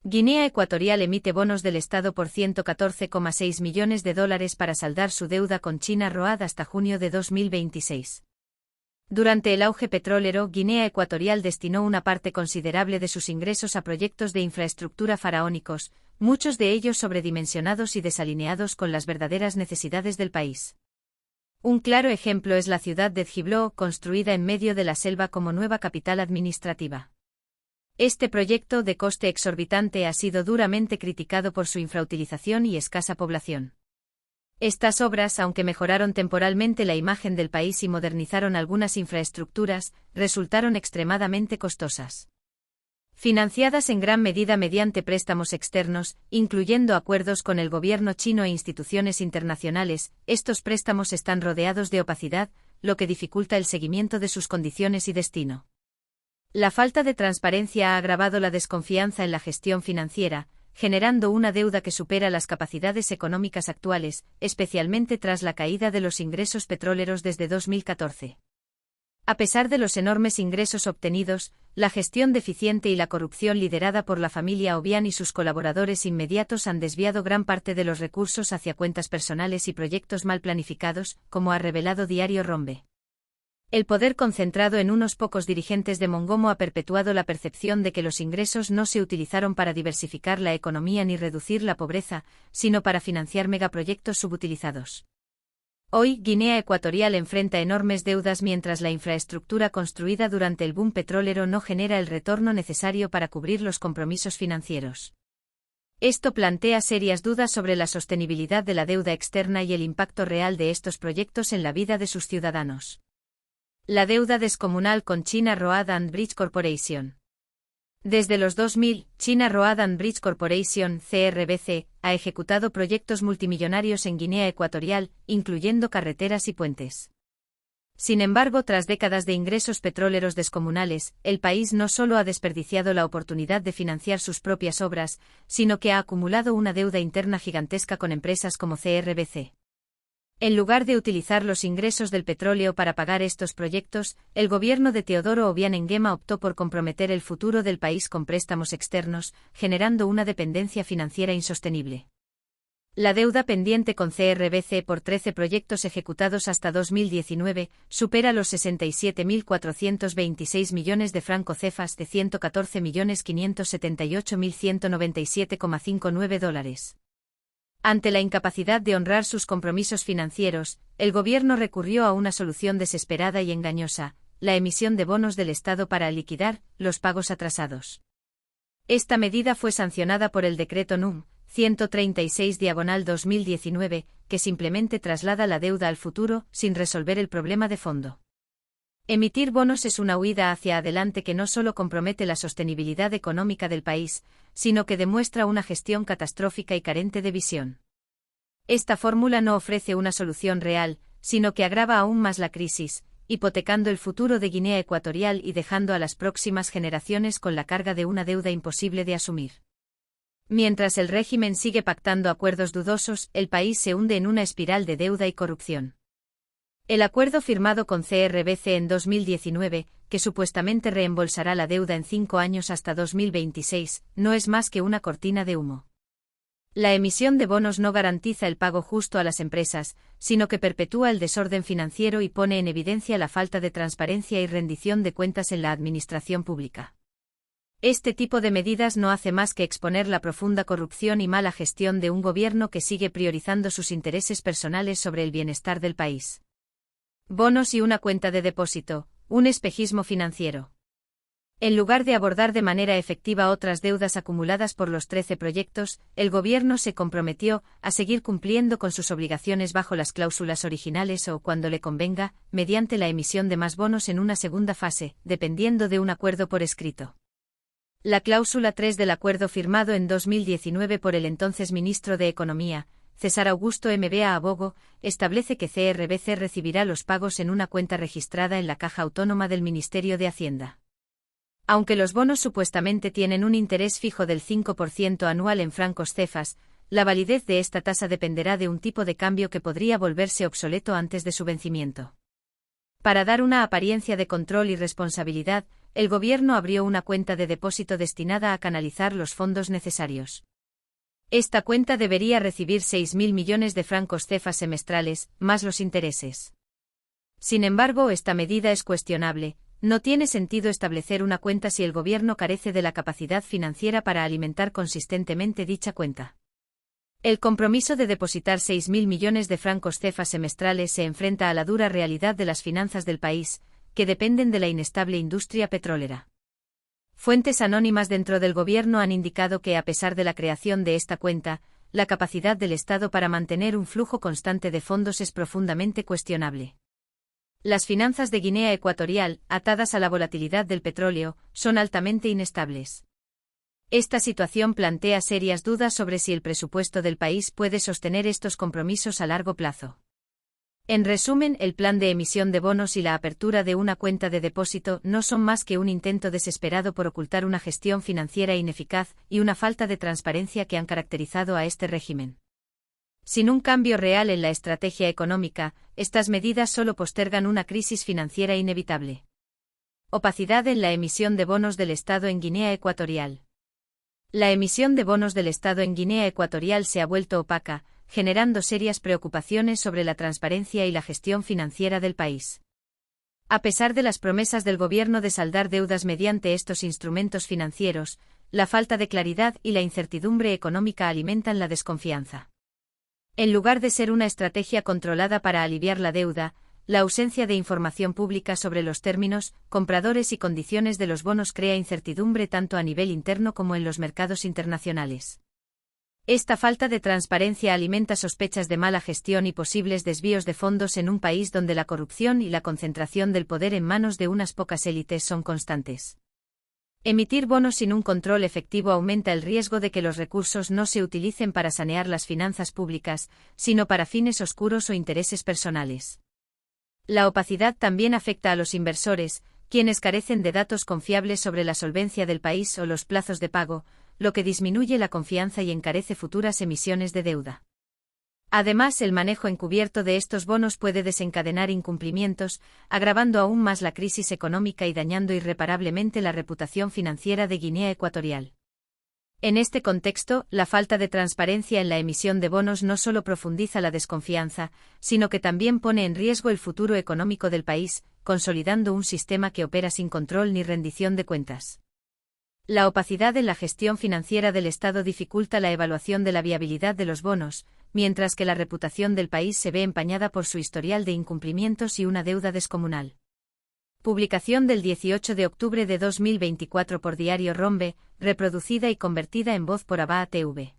Guinea Ecuatorial emite bonos del Estado por $114,6 millones para saldar su deuda con China ROAD hasta junio de 2026. Durante el auge petrolero, Guinea Ecuatorial destinó una parte considerable de sus ingresos a proyectos de infraestructura faraónicos, muchos de ellos sobredimensionados y desalineados con las verdaderas necesidades del país. Un claro ejemplo es la ciudad de Djibloo, construida en medio de la selva como nueva capital administrativa. Este proyecto de coste exorbitante ha sido duramente criticado por su infrautilización y escasa población. Estas obras, aunque mejoraron temporalmente la imagen del país y modernizaron algunas infraestructuras, resultaron extremadamente costosas. Financiadas en gran medida mediante préstamos externos, incluyendo acuerdos con el gobierno chino e instituciones internacionales, estos préstamos están rodeados de opacidad, lo que dificulta el seguimiento de sus condiciones y destino. La falta de transparencia ha agravado la desconfianza en la gestión financiera, generando una deuda que supera las capacidades económicas actuales, especialmente tras la caída de los ingresos petroleros desde 2014. A pesar de los enormes ingresos obtenidos, la gestión deficiente y la corrupción liderada por la familia Obiang y sus colaboradores inmediatos han desviado gran parte de los recursos hacia cuentas personales y proyectos mal planificados, como ha revelado Diario Rombe. El poder concentrado en unos pocos dirigentes de Mongomo ha perpetuado la percepción de que los ingresos no se utilizaron para diversificar la economía ni reducir la pobreza, sino para financiar megaproyectos subutilizados. Hoy, Guinea Ecuatorial enfrenta enormes deudas mientras la infraestructura construida durante el boom petrolero no genera el retorno necesario para cubrir los compromisos financieros. Esto plantea serias dudas sobre la sostenibilidad de la deuda externa y el impacto real de estos proyectos en la vida de sus ciudadanos. La deuda descomunal con China Road and Bridge Corporation. Desde los 2000, China Road and Bridge Corporation, CRBC, ha ejecutado proyectos multimillonarios en Guinea Ecuatorial, incluyendo carreteras y puentes. Sin embargo, tras décadas de ingresos petroleros descomunales, el país no solo ha desperdiciado la oportunidad de financiar sus propias obras, sino que ha acumulado una deuda interna gigantesca con empresas como CRBC. En lugar de utilizar los ingresos del petróleo para pagar estos proyectos, el gobierno de Teodoro Obiang Nguema optó por comprometer el futuro del país con préstamos externos, generando una dependencia financiera insostenible. La deuda pendiente con CRBC por 13 proyectos ejecutados hasta 2019 supera los 67.426 millones de franco cefas de $114.578.197,59. Ante la incapacidad de honrar sus compromisos financieros, el gobierno recurrió a una solución desesperada y engañosa, la emisión de bonos del Estado para liquidar los pagos atrasados. Esta medida fue sancionada por el Decreto Núm. 136/2019, que simplemente traslada la deuda al futuro, sin resolver el problema de fondo. Emitir bonos es una huida hacia adelante que no solo compromete la sostenibilidad económica del país, sino que demuestra una gestión catastrófica y carente de visión. Esta fórmula no ofrece una solución real, sino que agrava aún más la crisis, hipotecando el futuro de Guinea Ecuatorial y dejando a las próximas generaciones con la carga de una deuda imposible de asumir. Mientras el régimen sigue pactando acuerdos dudosos, el país se hunde en una espiral de deuda y corrupción. El acuerdo firmado con CRBC en 2019, que supuestamente reembolsará la deuda en 5 años hasta 2026, no es más que una cortina de humo. La emisión de bonos no garantiza el pago justo a las empresas, sino que perpetúa el desorden financiero y pone en evidencia la falta de transparencia y rendición de cuentas en la administración pública. Este tipo de medidas no hace más que exponer la profunda corrupción y mala gestión de un gobierno que sigue priorizando sus intereses personales sobre el bienestar del país. Bonos y una cuenta de depósito, un espejismo financiero. En lugar de abordar de manera efectiva otras deudas acumuladas por los 13 proyectos, el gobierno se comprometió a seguir cumpliendo con sus obligaciones bajo las cláusulas originales o, cuando le convenga, mediante la emisión de más bonos en una segunda fase, dependiendo de un acuerdo por escrito. La cláusula 3 del acuerdo firmado en 2019 por el entonces ministro de Economía, César Augusto Mbea Abogo, establece que CRBC recibirá los pagos en una cuenta registrada en la Caja Autónoma del Ministerio de Hacienda. Aunque los bonos supuestamente tienen un interés fijo del 5% anual en francos cefas, la validez de esta tasa dependerá de un tipo de cambio que podría volverse obsoleto antes de su vencimiento. Para dar una apariencia de control y responsabilidad, el gobierno abrió una cuenta de depósito destinada a canalizar los fondos necesarios. Esta cuenta debería recibir 6.000 millones de francos CFA semestrales, más los intereses. Sin embargo, esta medida es cuestionable. No tiene sentido establecer una cuenta si el gobierno carece de la capacidad financiera para alimentar consistentemente dicha cuenta. El compromiso de depositar 6.000 millones de francos CFA semestrales se enfrenta a la dura realidad de las finanzas del país, que dependen de la inestable industria petrolera. Fuentes anónimas dentro del gobierno han indicado que, a pesar de la creación de esta cuenta, la capacidad del Estado para mantener un flujo constante de fondos es profundamente cuestionable. Las finanzas de Guinea Ecuatorial, atadas a la volatilidad del petróleo, son altamente inestables. Esta situación plantea serias dudas sobre si el presupuesto del país puede sostener estos compromisos a largo plazo. En resumen, el plan de emisión de bonos y la apertura de una cuenta de depósito no son más que un intento desesperado por ocultar una gestión financiera ineficaz y una falta de transparencia que han caracterizado a este régimen. Sin un cambio real en la estrategia económica, estas medidas solo postergan una crisis financiera inevitable. Opacidad en la emisión de bonos del Estado en Guinea Ecuatorial. La emisión de bonos del Estado en Guinea Ecuatorial se ha vuelto opaca, generando serias preocupaciones sobre la transparencia y la gestión financiera del país. A pesar de las promesas del gobierno de saldar deudas mediante estos instrumentos financieros, la falta de claridad y la incertidumbre económica alimentan la desconfianza. En lugar de ser una estrategia controlada para aliviar la deuda, la ausencia de información pública sobre los términos, compradores y condiciones de los bonos crea incertidumbre tanto a nivel interno como en los mercados internacionales. Esta falta de transparencia alimenta sospechas de mala gestión y posibles desvíos de fondos en un país donde la corrupción y la concentración del poder en manos de unas pocas élites son constantes. Emitir bonos sin un control efectivo aumenta el riesgo de que los recursos no se utilicen para sanear las finanzas públicas, sino para fines oscuros o intereses personales. La opacidad también afecta a los inversores, quienes carecen de datos confiables sobre la solvencia del país o los plazos de pago, lo que disminuye la confianza y encarece futuras emisiones de deuda. Además, el manejo encubierto de estos bonos puede desencadenar incumplimientos, agravando aún más la crisis económica y dañando irreparablemente la reputación financiera de Guinea Ecuatorial. En este contexto, la falta de transparencia en la emisión de bonos no solo profundiza la desconfianza, sino que también pone en riesgo el futuro económico del país, consolidando un sistema que opera sin control ni rendición de cuentas. La opacidad en la gestión financiera del Estado dificulta la evaluación de la viabilidad de los bonos, mientras que la reputación del país se ve empañada por su historial de incumplimientos y una deuda descomunal. Publicación del 18 de octubre de 2024 por Diario Rombe, reproducida y convertida en voz por Abaa TV.